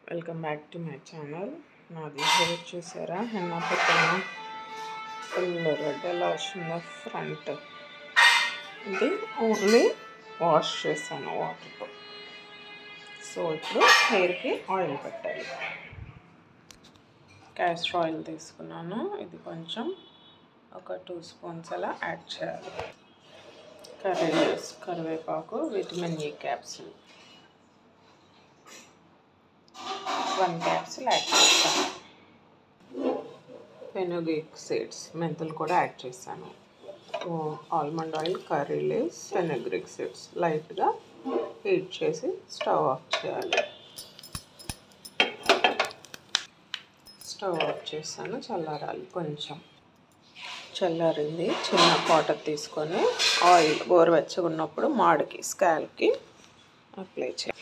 Welcome back to my channel. నాది hair చూసారా, henna పెట్టాను. ఫుల్ రెడ్ ఎలా వచ్చిందో ఫ్రంట్. ఇది ఓన్లీ వాష్ చేశాను వాటర్తో. సో ఇప్పుడు హెయిర్కి ఆయిల్ పెట్టాలి. క్యాస్టర్ ఆయిల్ తీసుకున్నాను. ఇది కొంచెం ఒక 2 స్పూన్స్ అలా యాడ్ చేయాలి. కర్రీ లీవ్స్, కరివేపాకు, vitamin E capsule 1 capsule add చేస్తాను. ఫెనుగ్రీక్ సీడ్స్, మెంతులు కూడా యాడ్ చేశాను. Almond oil, curry leaves, fenugreek seeds లైట్గా హీట్ చేసి స్టవ్ ఆఫ్ చేయాలి. స్టవ్ ఆఫ్ చేస్తాను, చల్లారాలి. కొంచెం చల్లారింది. చిన్న కాటన్ తీసుకొని ఆయిల్ గోరువెచ్చగా ఉన్నప్పుడు మాడికి, స్కాల్ప్కి అప్లై చేయాలి.